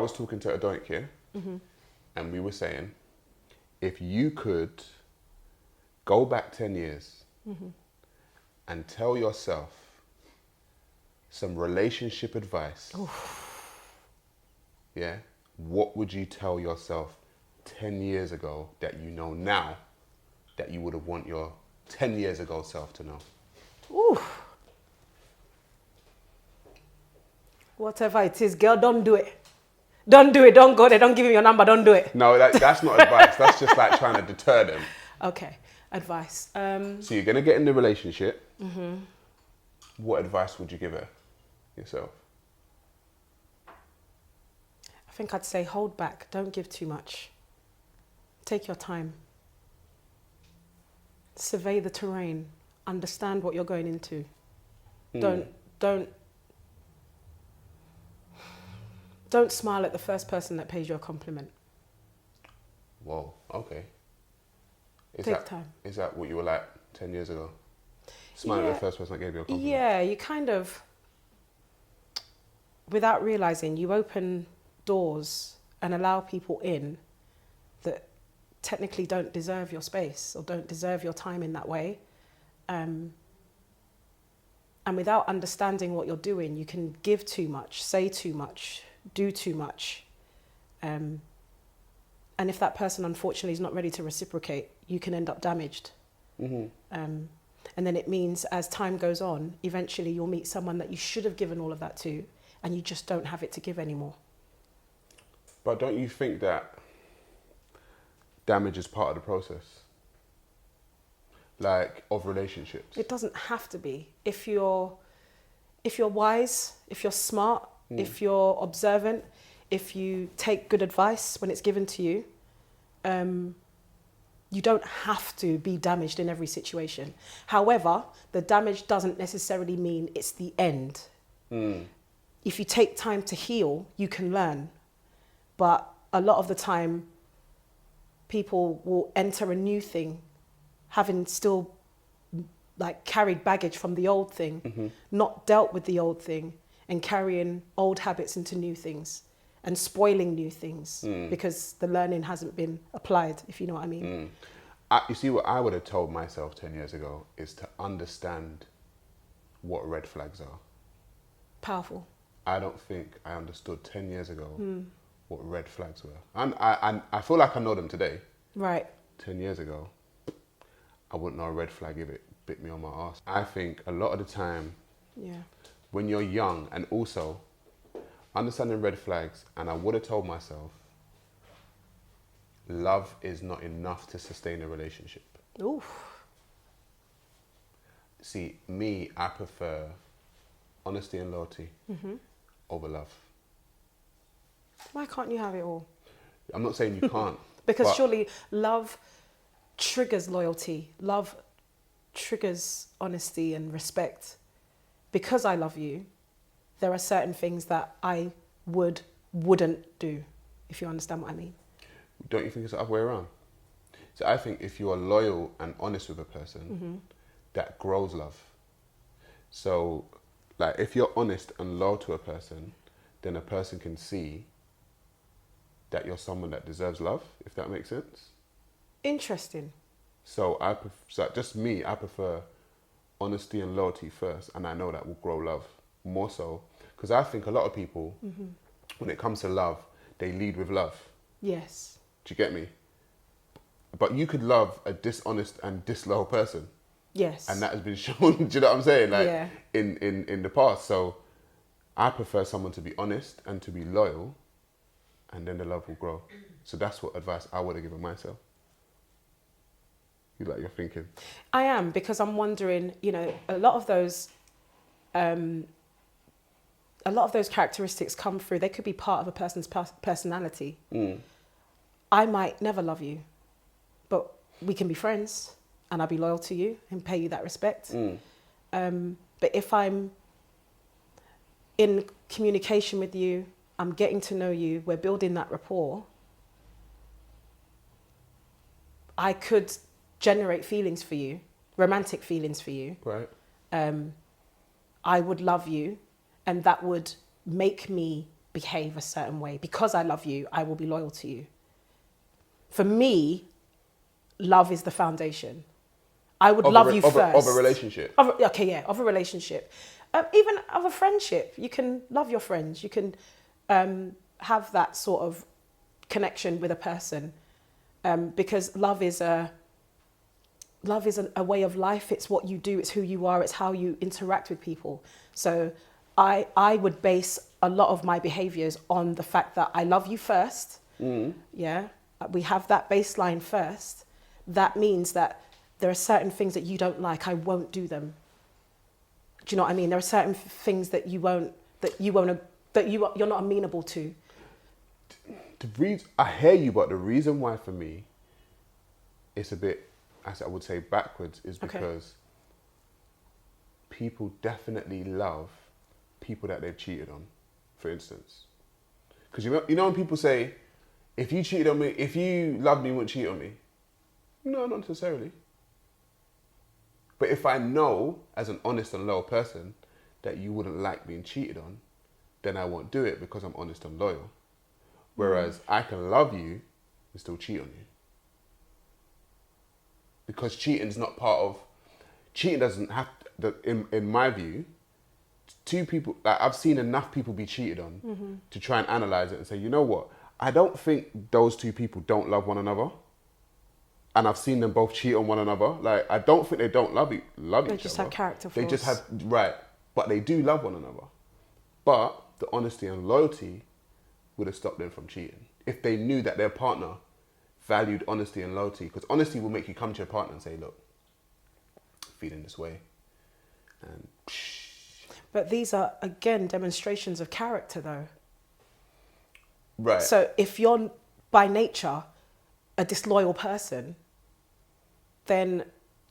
was talking to a doink here, and we were saying, if you could go back 10 years and tell yourself some relationship advice, yeah, what would you tell yourself 10 years ago that you know now that you would have want your 10 years ago self to know? Ooh. Whatever it is, girl, don't do it. Don't do it. Don't go there. Don't give him your number. Don't do it. No, that's not advice. That's just like trying to deter them. Okay, advice. So you're going to get in the relationship. What advice would you give her yourself? I think I'd say hold back. Don't give too much. Take your time. Survey the terrain. Understand what you're going into. Don't smile at the first person that pays you a compliment. Whoa, okay. Take time. Is that what you were like 10 years ago? Smiling at the first person that gave you a compliment? Yeah, you kind of, without realising, you open doors and allow people in that technically don't deserve your space or don't deserve your time in that way. And without understanding what you're doing, you can give too much, say too much, do too much. And if that person, unfortunately, is not ready to reciprocate, you can end up damaged. And then it means as time goes on, eventually you'll meet someone that you should have given all of that to, and you just don't have it to give anymore. But don't you think that damage is part of the process? Like, of relationships? It doesn't have to be. If you're wise, if you're smart, if you're observant, if you take good advice when it's given to you, you don't have to be damaged in every situation. However, the damage doesn't necessarily mean it's the end. If you take time to heal, you can learn. But a lot of the time, people will enter a new thing having still like carried baggage from the old thing, not dealt with the old thing, and carrying old habits into new things and spoiling new things because the learning hasn't been applied, if you know what I mean. You see, what I would have told myself 10 years ago is to understand what red flags are. Powerful. I don't think I understood 10 years ago what red flags were. And I feel like I know them today. Right. 10 years ago, I wouldn't know a red flag if it bit me on my arse. I think a lot of the time, when you're young, and also understanding red flags, and I would have told myself, love is not enough to sustain a relationship. Oof. See, me, I prefer honesty and loyalty over love. Why can't you have it all? I'm not saying you can't. Because surely love triggers loyalty. Love triggers honesty and respect. Because I love you, there are certain things that I wouldn't do, if you understand what I mean. Don't you think it's the other way around? So I think if you are loyal and honest with a person, that grows love. So, like, if you're honest and loyal to a person, then a person can see that you're someone that deserves love, if that makes sense. Interesting. So I prefer honesty and loyalty first, and I know that will grow love more so. Because I think a lot of people, when it comes to love, they lead with love. Yes. Do you get me? But you could love a dishonest and disloyal person. Yes. And that has been shown, do you know what I'm saying? Like, Yeah. in the past. So I prefer someone to be honest and to be loyal, and then the love will grow. So that's what advice I would have given myself. You're thinking. I am, because I'm wondering, a lot of those characteristics come through. They could be part of a person's personality. I might never love you, but we can be friends, and I'll be loyal to you and pay you that respect. But if I'm in communication with you, I'm getting to know you, we're building that rapport, I could generate feelings for you, romantic feelings for you. Right. I would love you, and that would make me behave a certain way. Because I love you, I will be loyal to you. For me, love is the foundation. I would love you first. Of a relationship. Of a relationship. Even of a friendship. You can love your friends. You can have that sort of connection with a person. Because love is a way of life. It's what you do. It's who you are. It's how you interact with people. So I would base a lot of my behaviors on the fact that I love you first. Yeah. We have that baseline first. That means that there are certain things that you don't like. I won't do them. Do you know what I mean? There are certain things that you're not amenable to. I hear you, but the reason why for me it's a bit, as I would say, backwards is because people definitely love people that they've cheated on, for instance. Because you know when people say, if you cheated on me, if you loved me, you wouldn't cheat on me. No, not necessarily. But if I know, as an honest and loyal person, that you wouldn't like being cheated on, then I won't do it because I'm honest and loyal. Whereas I can love you and still cheat on you. Because cheating doesn't have to, in my view, two people, like I've seen enough people be cheated on to try and analyse it and say, you know what, I don't think those two people don't love one another. And I've seen them both cheat on one another. Like, I don't think they don't love each other. They just have character flaws. They just have, right. But they do love one another. But the honesty and loyalty would have stopped them from cheating. If they knew that their partner valued honesty and loyalty. Because honesty will make you come to your partner and say, look, I'm feeling this way. And But these are, again, demonstrations of character, though. Right. So if you're, by nature, a disloyal person, then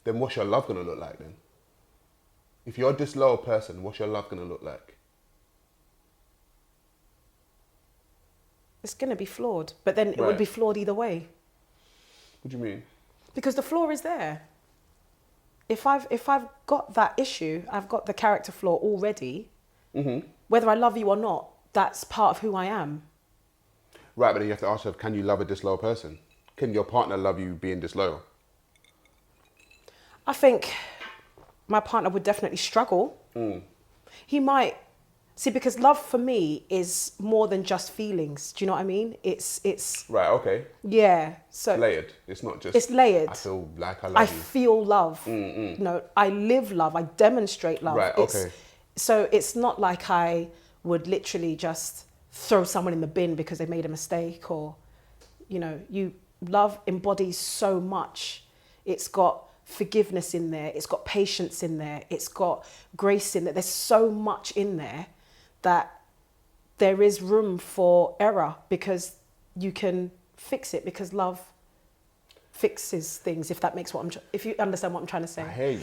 what's your love going to look like then? If you're a disloyal person, what's your love going to look like? it's going to be flawed. But then it would be flawed either way. What do you mean? Because the flaw is there. If I've got that issue, I've got the character flaw already. Mm-hmm. Whether I love you or not, that's part of who I am. Right, but then you have to ask yourself, can you love a disloyal person? Can your partner love you being disloyal? I think my partner would definitely struggle. He might. See, because love for me is more than just feelings. Do you know what I mean? It's right, okay. Yeah. So layered. It's not just... It's layered. I feel like I love you. I feel love. No, I live love. I demonstrate love. Right, okay. So it's not like I would literally just throw someone in the bin because they made a mistake or, love embodies so much. It's got forgiveness in there. It's got patience in there. It's got grace in there. There's so much in there that there is room for error because you can fix it because love fixes things, if that makes if you understand what I'm trying to say. I hear you.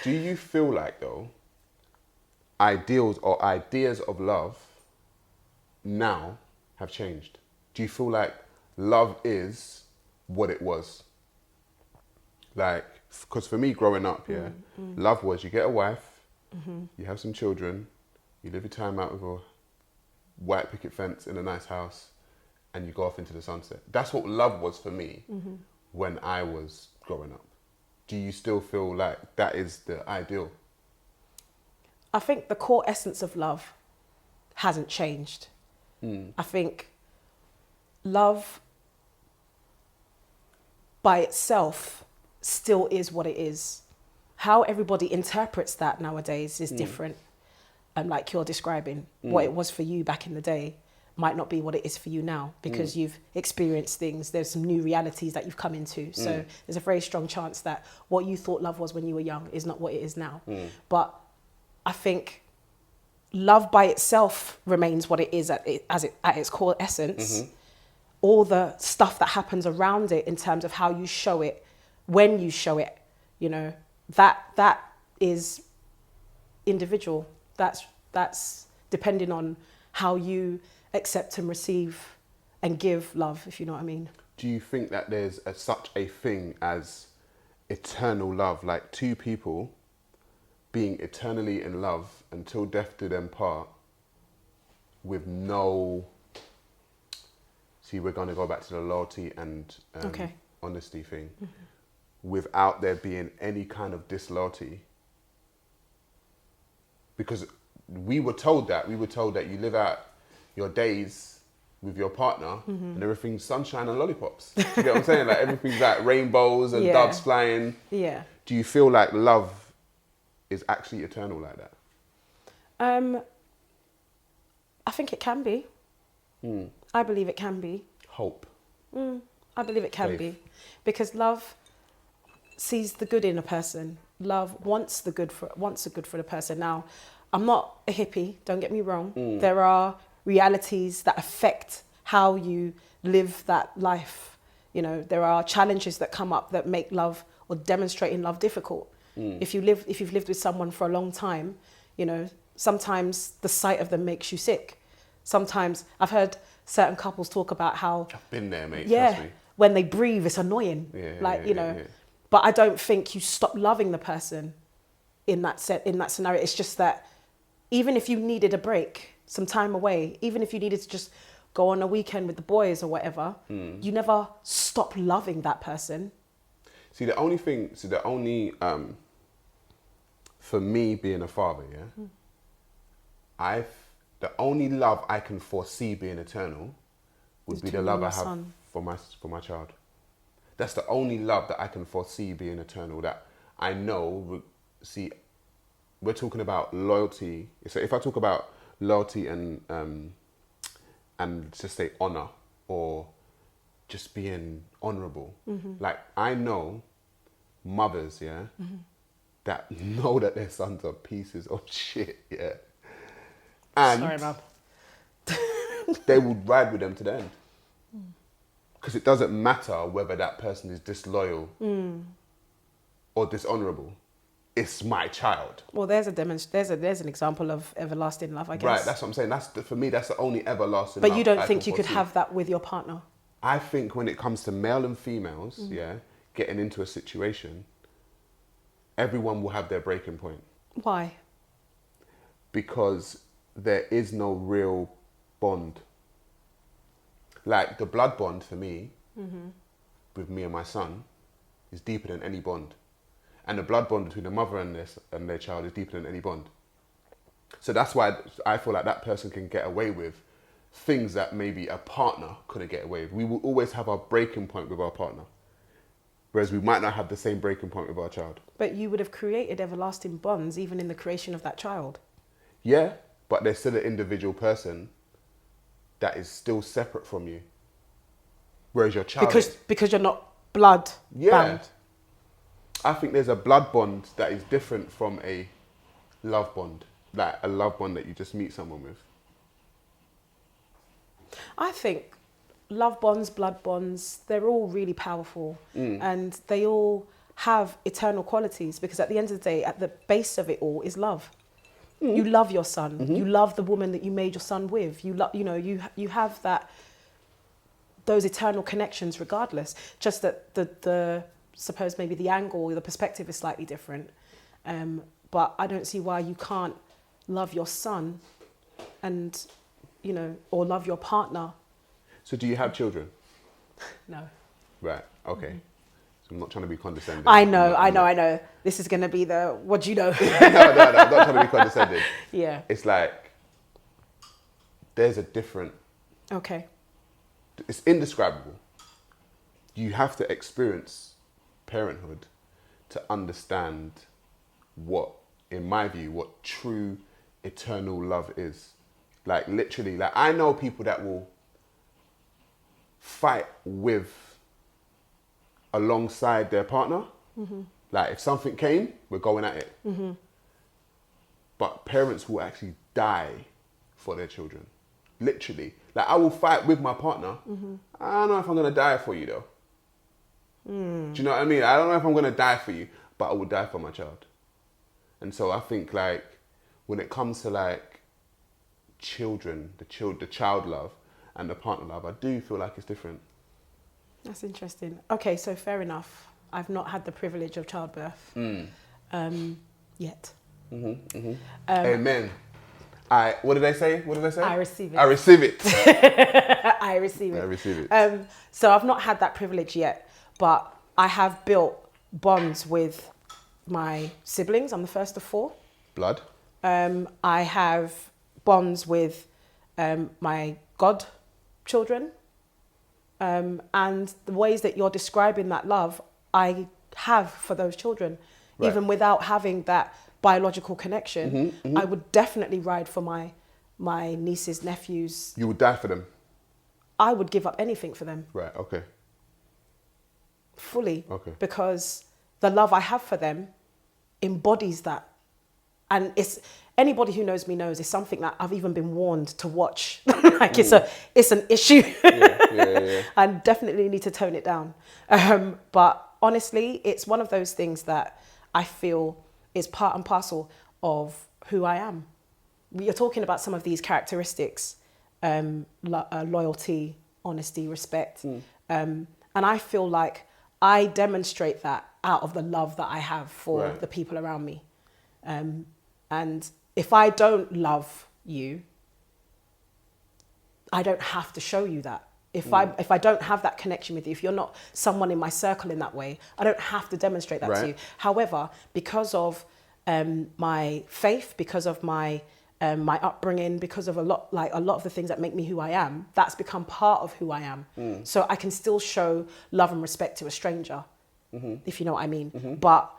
Do you feel like, though, ideals or ideas of love now have changed? Do you feel like love is what it was? Like, because for me growing up, love was you get a wife, you have some children, you live your time out with a white picket fence in a nice house, and you go off into the sunset. That's what love was for me when I was growing up. Do you still feel like that is the ideal? I think the core essence of love hasn't changed. I think love by itself still is what it is. How everybody interprets that nowadays is different. Like you're describing, what it was for you back in the day might not be what it is for you now because you've experienced things. There's some new realities that you've come into. So there's a very strong chance that what you thought love was when you were young is not what it is now. But I think love by itself remains what it is at its core essence. All the stuff that happens around it in terms of how you show it, when you show it, that is individual. That's depending on how you accept and receive and give love, if you know what I mean. Do you think that there's such a thing as eternal love, like two people being eternally in love until death do them part, with no. See, we're going to go back to the loyalty and honesty thing. Without there being any kind of disloyalty. Because we were told that you live out your days with your partner and everything's sunshine and lollipops. Do you get what I'm saying? Like everything's like rainbows and doves flying. Yeah. Do you feel like love is actually eternal like that? I think it can be. I believe it can be. Hope. I believe it can be. Because love sees the good in a person. Love wants the good for the person. Now, I'm not a hippie, don't get me wrong. There are realities that affect how you live that life. You know, there are challenges that come up that make love or demonstrating love difficult. If you've lived with someone for a long time, you know, sometimes the sight of them makes you sick. Sometimes I've heard certain couples talk about how I've been there, mate. Yeah, trust me. when they breathe, it's annoying. But I don't think you stop loving the person in that scenario. It's just that even if you needed a break, some time away, even if you needed to just go on a weekend with the boys or whatever, you never stop loving that person. See, the only for me being a father, the only love I can foresee being eternal would be the love I have for my child. That's the only love that I can foresee being eternal, that I know. See, we're talking about loyalty. So if I talk about loyalty and just say honor or just being honorable, like I know mothers, that know that their sons are pieces of shit, and sorry, Rob. they would ride with them to the end. Because it doesn't matter whether that person is disloyal or dishonorable. It's my child. Well, there's an example of everlasting love, I guess. Right, that's what I'm saying. For me, that's the only everlasting But love. you don't think you could have that with your partner? I think when it comes to male and females, getting into a situation, everyone will have their breaking point. Why? Because there is no real bond. Like the blood bond for me, with me and my son, is deeper than any bond. And the blood bond between the mother and their child is deeper than any bond. So that's why I feel like that person can get away with things that maybe a partner couldn't get away with. We will always have our breaking point with our partner. Whereas we might not have the same breaking point with our child. But you would have created everlasting bonds even in the creation of that child. Yeah, but there's still an individual person that is still separate from you. Whereas your child because you're not blood bound. I think there's a blood bond that is different from a love bond. Like a love bond that you just meet someone with. I think love bonds, blood bonds, they're all really powerful. And they all have eternal qualities, because at the end of the day, at the base of it all is love. You love your son. You love the woman that you made your son with. You have those eternal connections regardless. Just that the suppose maybe the angle or the perspective is slightly different. But I don't see why you can't love your son and, or love your partner. So do you have children? No. Right, okay. So I'm not trying to be condescending. I know. This is going to be the, what do you know? No, I'm not trying to be condescending. Yeah. It's like, there's a different... Okay. It's indescribable. You have to experience parenthood to understand what, in my view, what true eternal love is. Like literally, like I know people that will fight alongside their partner. Like if something came, we're going at it. But parents will actually die for their children. Literally. Like I will fight with my partner. I don't know if I'm going to die for you though. Do you know what I mean? I don't know if I'm going to die for you, but I will die for my child. And so I think like when it comes to like children, the child love and the partner love, I do feel like it's different. That's interesting. Okay, so fair enough. I've not had the privilege of childbirth yet. Amen. What did they say? What did they say? I receive it. I receive it. I receive it. I receive it. So I've not had that privilege yet, but I have built bonds with my siblings. I'm the first of 4. Blood. I have bonds with my godchildren. And the ways that you're describing that love, I have for those children. Right. Even without having that biological connection, I would definitely ride for my nieces, nephews. You would die for them. I would give up anything for them. Right. Okay. Fully. Okay. Because the love I have for them embodies that. And it's anybody who knows me knows it's something that I've even been warned to watch. Like it's an issue. Yeah. I definitely need to tone it down. But honestly, it's one of those things that I feel is part and parcel of who I am. You're talking about some of these characteristics, loyalty, honesty, respect. And I feel like I demonstrate that out of the love that I have for the people around me. And if I don't love you, I don't have to show you that. If I don't have that connection with you, if you're not someone in my circle in that way, I don't have to demonstrate that to you. However, because of my faith, because of my upbringing, because of a lot of the things that make me who I am, that's become part of who I am. So I can still show love and respect to a stranger, if you know what I mean. But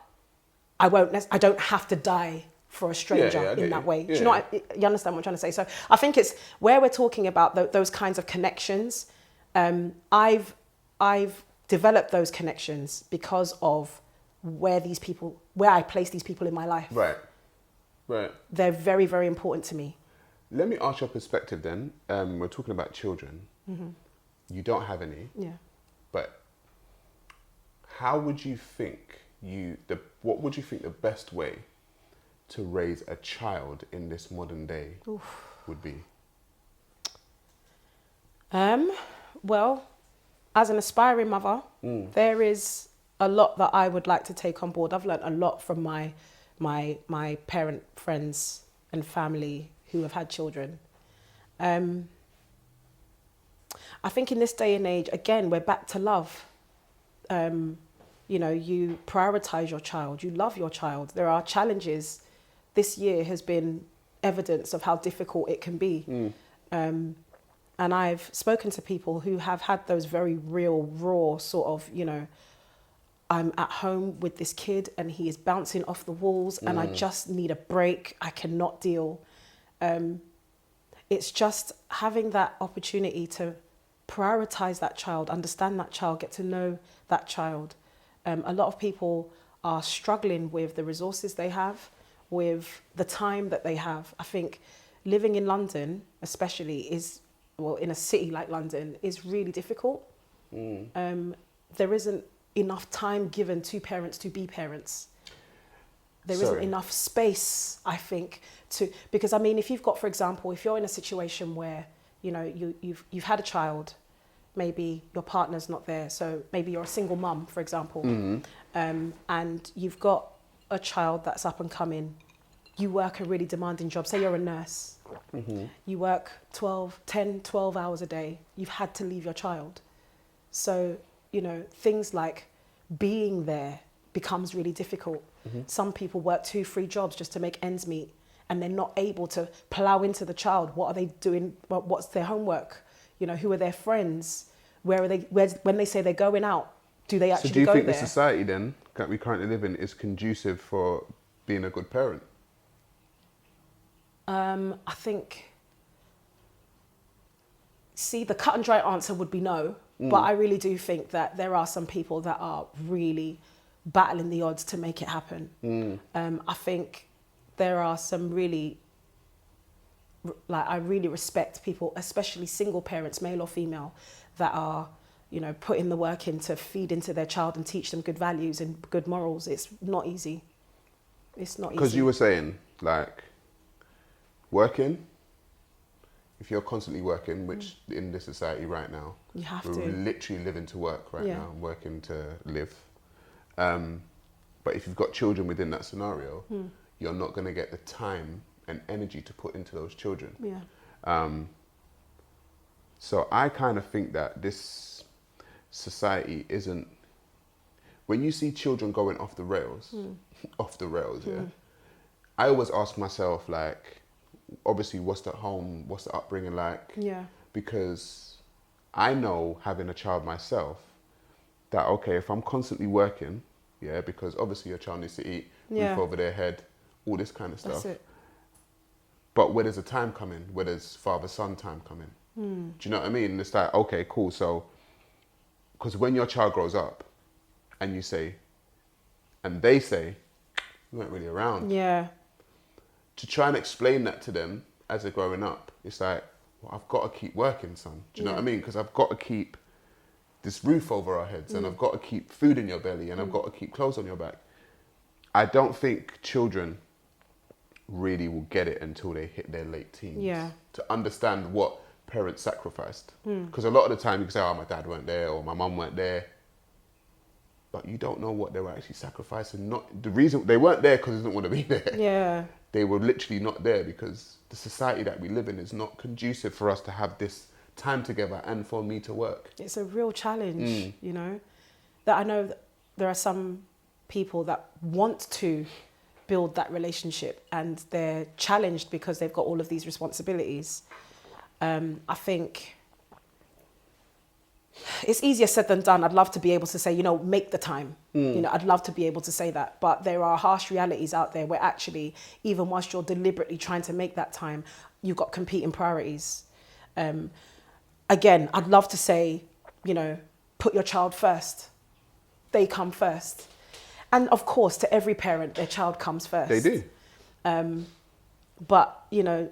I don't have to die for a stranger in that way. Do you know you understand what I'm trying to say? So I think it's where we're talking about those kinds of connections. I've developed those connections because of where I place these people in my life. Right. They're very, very important to me. Let me ask your perspective then. We're talking about children. You don't have any. Yeah. But how would you think what would you think the best way to raise a child in this modern day would be? Well, as an aspiring mother, there is a lot that I would like to take on board. I've learned a lot from my parent friends and family who have had children. I think in this day and age, again, we're back to love. You prioritize your child, you love your child. There are challenges. This year has been evidence of how difficult it can be. And I've spoken to people who have had those very real, raw sort of, I'm at home with this kid and he is bouncing off the walls and I just need a break. I cannot deal. It's just having that opportunity to prioritize that child, understand that child, get to know that child. A lot of people are struggling with the resources they have, with the time that they have. I think living in London, especially, in a city like London, is really difficult. There isn't enough time given to parents to be parents. There isn't enough space, I think, because I mean, if you've got, for example, if you're in a situation where, you've had a child, maybe your partner's not there, so maybe you're a single mum, for example, and you've got a child that's up and coming, you work a really demanding job, say you're a nurse, you work 10, 12 hours a day, you've had to leave your child. So, things like being there becomes really difficult. Some people work 2-3 jobs just to make ends meet, and they're not able to plow into the child. What are they doing? What's their homework? Who are their friends? Where are they? When they say they're going out, do they actually go there? So do you think the society then that we currently live in is conducive for being a good parent? I think, the cut and dry answer would be no, but I really do think that there are some people that are really battling the odds to make it happen. I think there are some really, I really respect people, especially single parents, male or female, that are, putting the work in to feed into their child and teach them good values and good morals. It's not easy. It's not easy. Because you were saying, working, if you're constantly working, which in this society right now, you have we're to. literally living to work right now, working to live. But if you've got children within that scenario, you're not going to get the time and energy to put into those children. Yeah. So I kind of think that this society isn't, when you see children going off the rails, yeah, I always ask myself, like, obviously, what's the home, what's the upbringing like? Yeah. Because I know, having a child myself, that, okay, if I'm constantly working, yeah, because obviously your child needs to eat, Yeah. roof over their head, all this kind of stuff. That's it. But where there's a time coming, where there's father-son time coming. Do you know what I mean? And it's like, okay, cool. So, because when your child grows up and you say, and they say, you weren't really around. Yeah. To try and explain that to them as they're growing up, it's like, well, I've got to keep working, son. Do you know what I mean? Because I've got to keep this roof over our heads, and I've got to keep food in your belly, and I've got to keep clothes on your back. I don't think children really will get it until they hit their late teens to understand what parents sacrificed. Because a lot of the time you can say, oh, my dad weren't there or my mum weren't there, but you don't know what they were actually sacrificing. Not the reason they weren't there because they didn't want to be there. Yeah. They were literally not there because the society that we live in is not conducive for us to have this time together and for me to work. It's a real challenge, you know, that I know that there are some people that want to build that relationship and they're challenged because they've got all of these responsibilities. I think it's easier said than done. I'd love to be able to say, you know, make the time. You know, I'd love to be able to say that. But there are harsh realities out there where actually, even whilst you're deliberately trying to make that time, you've got competing priorities. Again, I'd love to say, you know, put your child first. They come first. And of course, to every parent, their child comes first. They do. But, you know,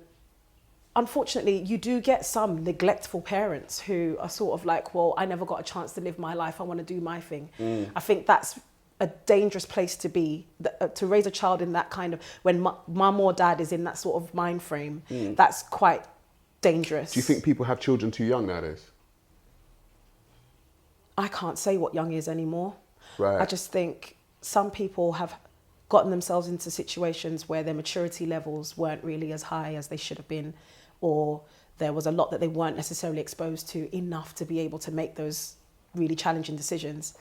unfortunately, you do get some neglectful parents who are sort of like, well, I never got a chance to live my life. I want to do my thing. I think that's a dangerous place to be, to raise a child in that kind of, when mum or dad is in that sort of mind frame, that's quite dangerous. Do you think people have children too young nowadays? I can't say what young is anymore. Right. I just think some people have gotten themselves into situations where their maturity levels weren't really as high as they should have been, or there was a lot that they weren't necessarily exposed to enough to be able to make those really challenging decisions.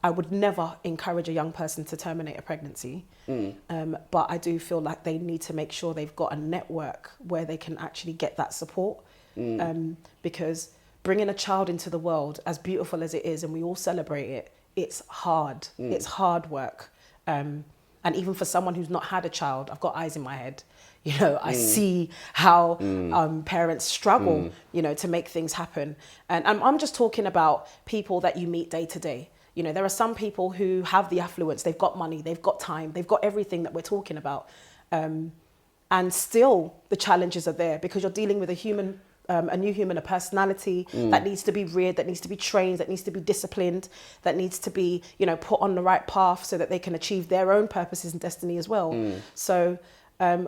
I would never encourage a young person to terminate a pregnancy, but I do feel like they need to make sure they've got a network where they can actually get that support, because bringing a child into the world, as beautiful as it is, and we all celebrate it, it's hard. It's hard work. And even for someone who's not had a child, I've got eyes in my head. You know, I see how parents struggle, you know, to make things happen. And I'm just talking about people that you meet day to day. You know, there are some people who have the affluence, they've got money, they've got time, they've got everything that we're talking about. And still the challenges are there because you're dealing with a new human, a personality that needs to be reared, that needs to be trained, that needs to be disciplined, that needs to be, you know, put on the right path so that they can achieve their own purposes and destiny as well. So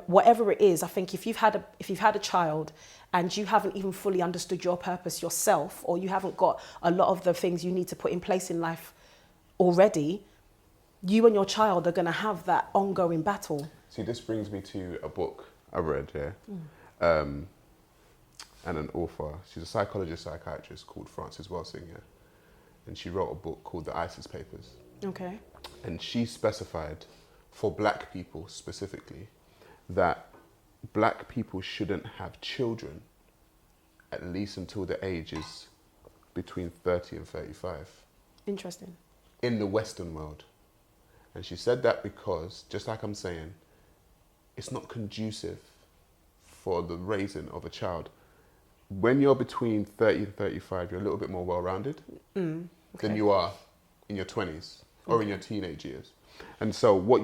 whatever it is, I think if you've had a child and you haven't even fully understood your purpose yourself, or you haven't got a lot of the things you need to put in place in life already, you and your child are going to have that ongoing battle. See, this brings me to a book I read, and an author. She's a psychiatrist called Frances Welsing, and she wrote a book called The ISIS Papers. Okay. And she specified, for black people specifically, that black people shouldn't have children at least until the age is between 30 and 35. Interesting. In the Western world. And she said that because, just like I'm saying, it's not conducive for the raising of a child. When you're between 30 and 35, you're a little bit more well-rounded than you are in your 20s or in your teenage years. And so what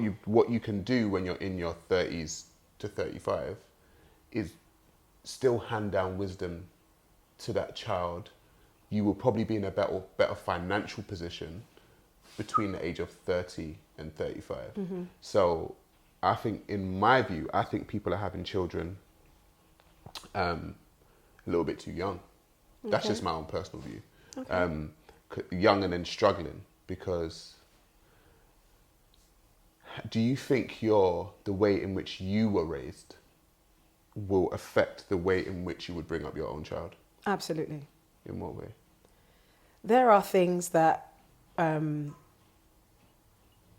you can do when you're in your 30s to 35 is still hand down wisdom to that child. You will probably be in a better financial position between the age of 30 and 35. So I think, in my view, I think people are having children a little bit too young. That's just my own personal view. Young and then struggling, because do you think the way in which you were raised will affect the way in which you would bring up your own child? Absolutely. In what way? There are things that my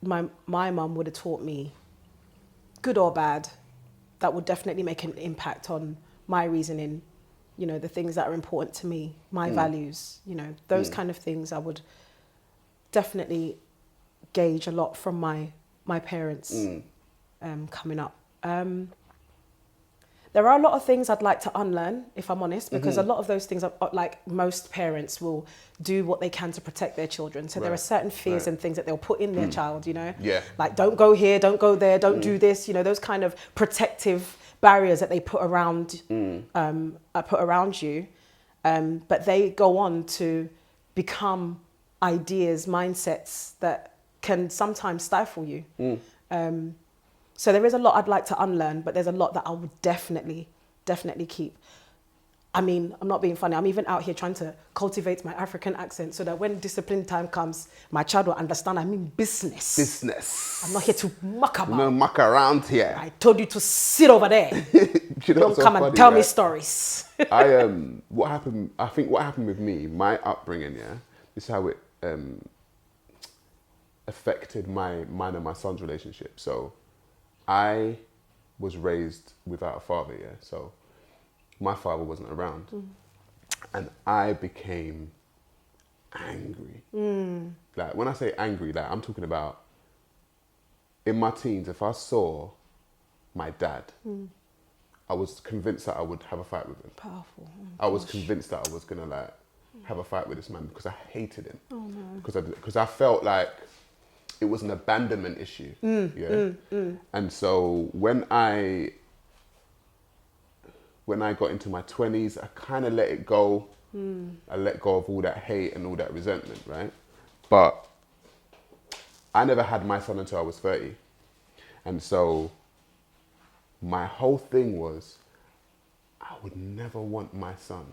mum would have taught me, good or bad, that would definitely make an impact on my reasoning, you know, the things that are important to me, my values, you know, those kind of things I would definitely gauge a lot from my parents coming up. There are a lot of things I'd like to unlearn, if I'm honest, because a lot of those things are like most parents will do what they can to protect their children. So there are certain fears and things that they'll put in their child, you know, like don't go here, don't go there, don't do this, you know, those kind of protective barriers that they put around you. But they go on to become ideas, mindsets that can sometimes stifle you. So there is a lot I'd like to unlearn, but there's a lot that I would definitely keep. I mean, I'm not being funny. I'm even out here trying to cultivate my African accent so that when discipline time comes, my child will understand I mean business. Business. I'm not here to muck about. No muck around here. I told you to sit over there. Don't come and tell me stories. What happened with me, my upbringing, this is how it affected mine and my son's relationship. So I was raised without a father, so my father wasn't around. And I became angry. Like when I say angry, like I'm talking about in my teens, if I saw my dad, I was convinced that I would have a fight with him. Powerful. I was convinced that I was gonna like have a fight with this man because I hated him. Oh no. Because I felt like it was an abandonment issue. And so when I got into my 20s, I kind of let it go. I let go of all that hate and all that resentment, right? But I never had my son until I was 30. And so my whole thing was, I would never want my son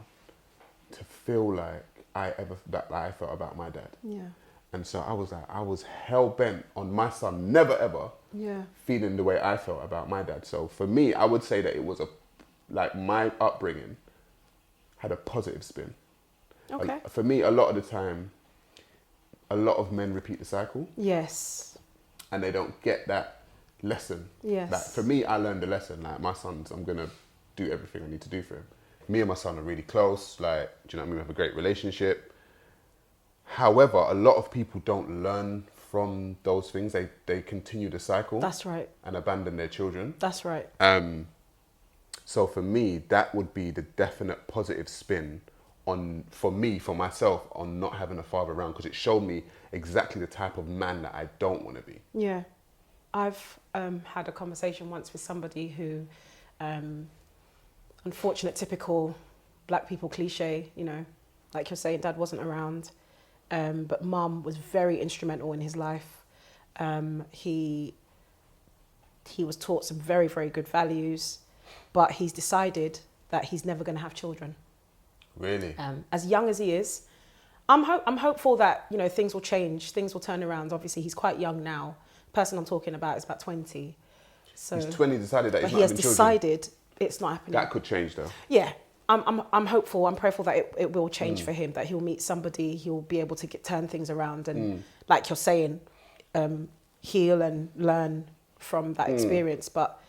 to feel like I felt about my dad. Yeah. And so I was hell bent on my son never ever feeling the way I felt about my dad. So for me, I would say that it was my upbringing had a positive spin. Okay. For me, a lot of the time, a lot of men repeat the cycle. Yes. And they don't get that lesson. Yes. Like for me, I learned the lesson. Like my son's, I'm gonna do everything I need to do for him. Me and my son are really close. Like, do you know what I mean? We have a great relationship. However, a lot of people don't learn from those things. They continue the cycle. That's right. And abandon their children. That's right. So for me, that would be the definite positive spin for myself, on not having a father around, because it showed me exactly the type of man that I don't want to be. Yeah. I've had a conversation once with somebody who, unfortunate, typical black people cliche, you know, like you're saying, dad wasn't around. But mum was very instrumental in his life. He was taught some very, very good values, but he's decided that he's never going to have children. Really? As young as he is, I'm hopeful that, you know, things will change, things will turn around. Obviously, he's quite young now. The person I'm talking about is about 20. So he's 20, decided that he's not having children. But he has decided it's not happening. That could change, though. Yeah. I'm hopeful, I'm prayerful that it will change for him, that he'll meet somebody, he'll be able to turn things around and, like you're saying, heal and learn from that experience. But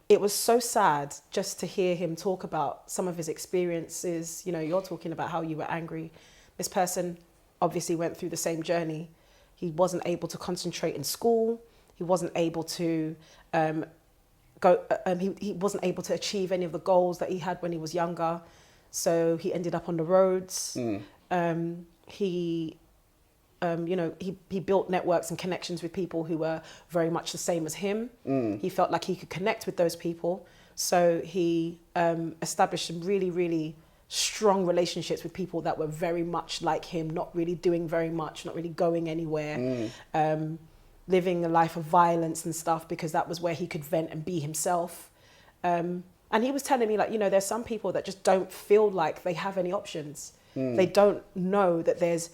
it was so sad just to hear him talk about some of his experiences. You know, you're talking about how you were angry. This person obviously went through the same journey. He wasn't able to concentrate in school. He wasn't able to he wasn't able to achieve any of the goals that he had when he was younger, so he ended up on the roads. He built networks and connections with people who were very much the same as him. He felt like he could connect with those people, so he established some really, really strong relationships with people that were very much like him, not really doing very much, not really going anywhere. Living a life of violence and stuff, because that was where he could vent and be himself. And he was telling me, like, you know, there's some people that just don't feel like they have any options. They don't know that there's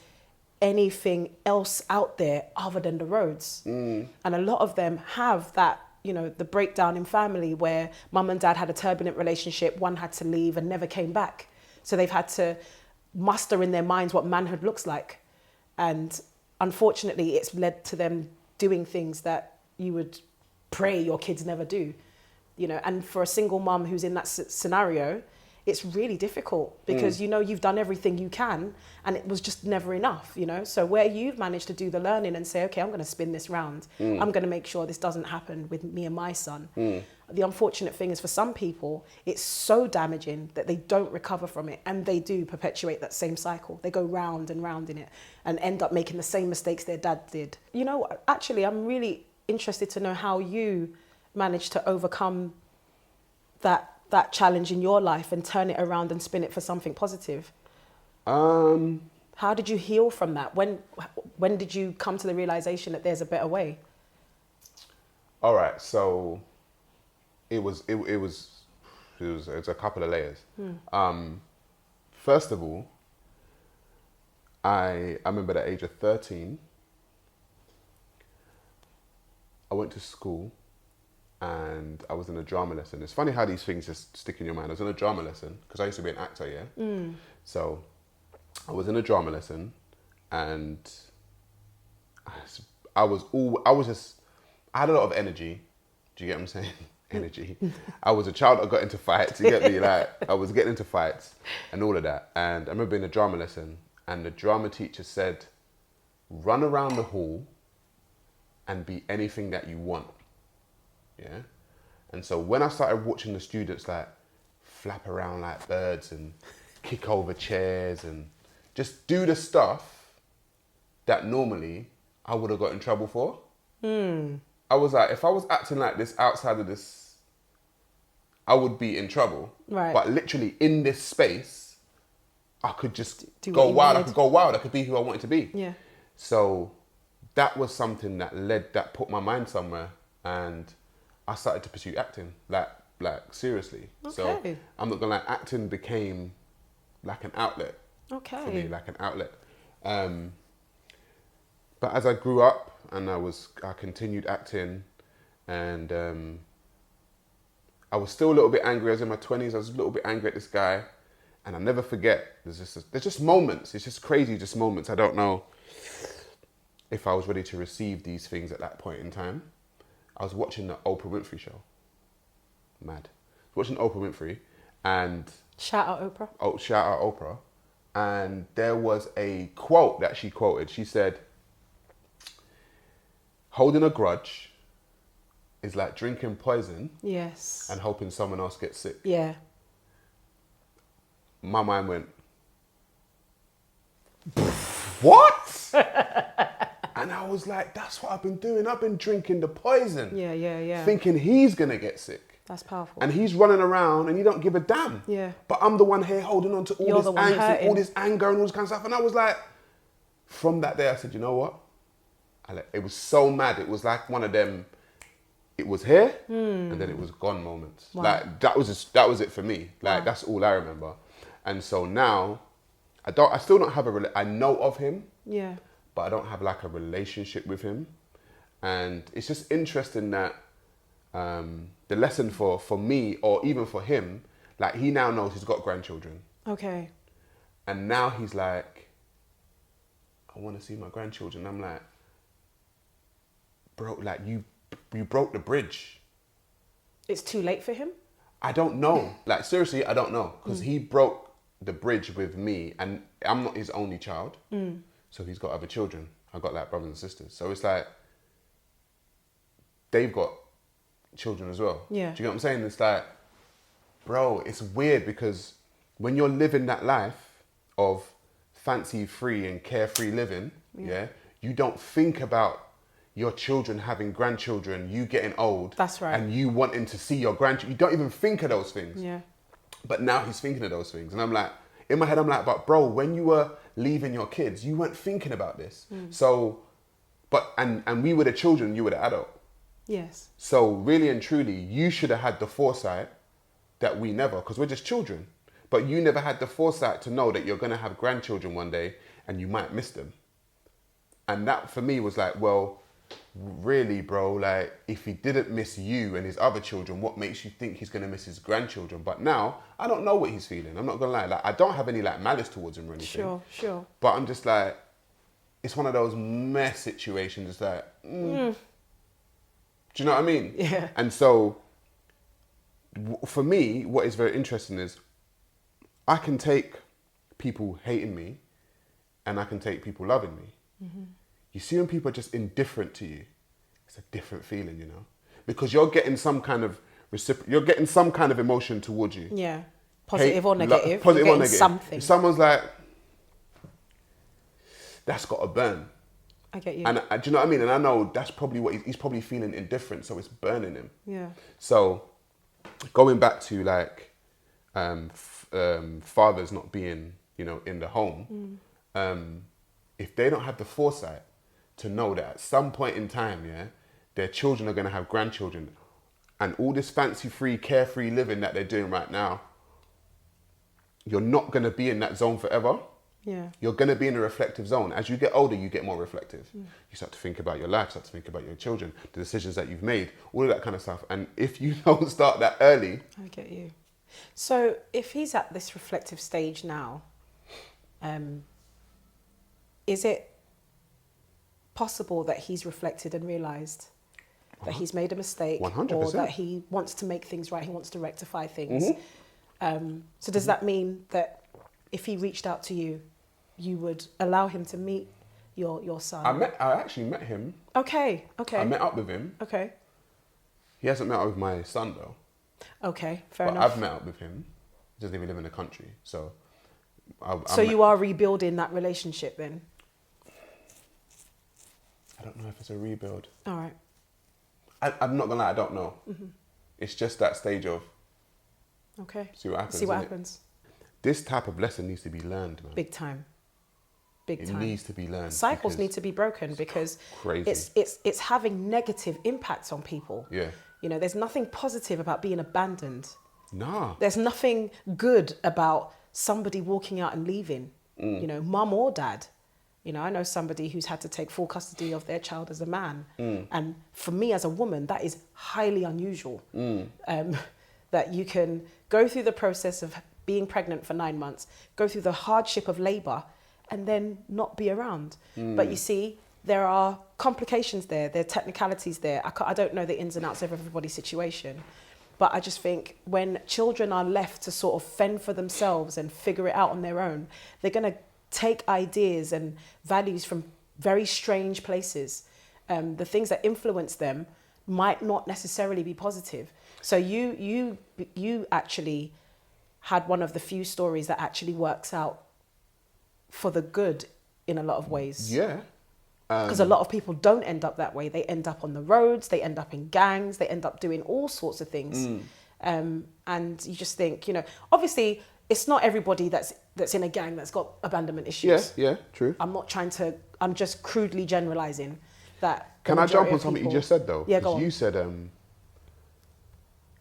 anything else out there other than the roads. And a lot of them have that the breakdown in family where mum and dad had a turbulent relationship, one had to leave and never came back. So they've had to muster in their minds what manhood looks like. And unfortunately, it's led to them doing things that you would pray your kids never do. And for a single mum who's in that scenario, it's really difficult because you've done everything you can and it was just never enough. So where you've managed to do the learning and say, okay, I'm going to spin this round, I'm going to make sure this doesn't happen with me and my son. The unfortunate thing is, for some people, it's so damaging that they don't recover from it, and they do perpetuate that same cycle. They go round and round in it and end up making the same mistakes their dad did. Actually, I'm really interested to know how you managed to overcome that challenge in your life and turn it around and spin it for something positive. How did you heal from that? When did you come to the realization that there's a better way? All right, so it was a couple of layers. First of all, I remember at the age of 13, I went to school and I was in a drama lesson. It's funny how these things just stick in your mind. I was in a drama lesson because I used to be an actor, yeah? So I was in a drama lesson and I had a lot of energy. Do you get what I'm saying? Energy. I was a child that got into fights, you get me? Like, I was getting into fights and all of that. And I remember being in a drama lesson and the drama teacher said, run around the hall and be anything that you want. Yeah. And so when I started watching the students like flap around like birds and kick over chairs and just do the stuff that normally I would have got in trouble for. I was like, if I was acting like this outside of this, I would be in trouble. Right. But literally in this space, I could just go wild. I could go wild. I could be who I wanted to be. Yeah. So that was something that put my mind somewhere, and I started to pursue acting, like seriously. Okay. So I'm not gonna lie, acting became like an outlet. Okay. For me, like an outlet. But as I grew up and I continued acting, and I was still a little bit angry. I was in my 20s. I was a little bit angry at this guy, and I'll never forget. There's just moments. It's just crazy, just moments. I don't know if I was ready to receive these things at that point in time. I was watching the Oprah Winfrey show. Mad. Watching Oprah Winfrey, and shout out Oprah. Oh, shout out Oprah. And there was a quote that she quoted. She said, holding a grudge is like drinking poison. Yes. And hoping someone else gets sick. Yeah. My mind went, what? And I was like, that's what I've been doing. I've been drinking the poison. Yeah. Thinking he's going to get sick. That's powerful. And he's running around and you don't give a damn. Yeah. But I'm the one here holding on to all this angst and all this anger and all this kind of stuff. And I was like, from that day I said, you know what? It was so mad. It was like one of them, it was here and then it was gone moments. Wow. Like that was it for me. Like that's all I remember. And so now I still don't have I know of him. Yeah. But I don't have like a relationship with him. And it's just interesting that the lesson for me, or even for him, like he now knows he's got grandchildren. Okay. And now he's like, I want to see my grandchildren. I'm like, bro, like you broke the bridge. It's too late for him? I don't know. Like seriously, I don't know. Because he broke the bridge with me and I'm not his only child. So he's got other children. I've got like brothers and sisters. So it's like, they've got children as well. Yeah. Do you know what I'm saying? It's like, bro, it's weird because when you're living that life of fancy-free and carefree living, yeah, you don't think about your children having grandchildren, you getting old. That's right. And you wanting to see your grandchildren. You don't even think of those things. Yeah. But now he's thinking of those things. And I'm like, in my head, I'm like, but bro, when you were leaving your kids, you weren't thinking about this. So, and we were the children, you were the adult. Yes. So really and truly, you should have had the foresight that we never, because we're just children, but you never had the foresight to know that you're going to have grandchildren one day and you might miss them. And that for me was like, well, really, bro, like, if he didn't miss you and his other children, what makes you think he's going to miss his grandchildren? But now, I don't know what he's feeling. I'm not going to lie. Like, I don't have any, like, malice towards him or anything. Sure. But I'm just like, it's one of those mess situations. It's like, do you know what I mean? Yeah. And so, for me, what is very interesting is I can take people hating me and I can take people loving me. Mm-hmm. You see when people are just indifferent to you, it's a different feeling, you know? Because you're getting some kind of you're getting some kind of emotion towards you. Yeah. Positive or negative. Positive or negative. Something. If someone's like, that's got to burn. I get you. And do you know what I mean? And I know that's probably what he's probably feeling indifferent, so it's burning him. Yeah. So, going back to like fathers not being, you know, in the home, if they don't have the foresight to know that at some point in time, yeah, their children are going to have grandchildren, and all this fancy-free, carefree living that they're doing right now, you're not going to be in that zone forever. Yeah. You're going to be in a reflective zone. As you get older, you get more reflective. You start to think about your life, start to think about your children, the decisions that you've made, all of that kind of stuff. And if you don't start that early... I get you. So if he's at this reflective stage now, is it possible that he's reflected and realised that he's made a mistake 100%. or that he wants to make things right, he wants to rectify things? So does that mean that if he reached out to you, you would allow him to meet your son? I actually met him. Okay. I met up with him. Okay. He hasn't met up with my son though. Okay, fair But enough. I've met up with him. He doesn't even live in the country. So you are rebuilding that relationship then? I don't know if it's a rebuild. All right. I'm not gonna lie, I don't know. It's just that stage of Okay. see what happens. See what innit? happens. This type of lesson needs to be learned, man. Big time. Big time. It needs to be learned. Cycles need to be broken because crazy. it's having negative impacts on people. Yeah. You know, there's nothing positive about being abandoned. Nah. There's nothing good about somebody walking out and leaving, you know, mum or dad. You know, I know somebody who's had to take full custody of their child as a man. And for me as a woman, that is highly unusual. That you can go through the process of being pregnant for 9 months, go through the hardship of labour, and then not be around. But you see, there are complications there, there are technicalities there. I don't know the ins and outs of everybody's situation. But I just think when children are left to sort of fend for themselves and figure it out on their own, they're going to take ideas and values from very strange places. The things that influence them might not necessarily be positive. So you actually had one of the few stories that actually works out for the good in a lot of ways. Yeah. Because a lot of people don't end up that way. They end up on the roads, they end up in gangs, they end up doing all sorts of things. And you just think, you know, obviously it's not everybody that's in a gang that's got abandonment issues. Yeah, true. I'm just crudely generalizing that. Can I jump on something you just said though? Yeah, go on. You said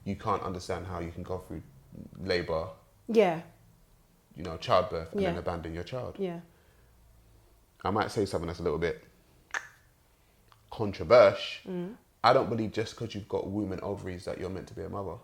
you can't understand how you can go through labour, Yeah. you know, childbirth, and then abandon your child. Yeah. I might say something that's a little bit controversial. I don't believe just because you've got womb and ovaries that you're meant to be a mother.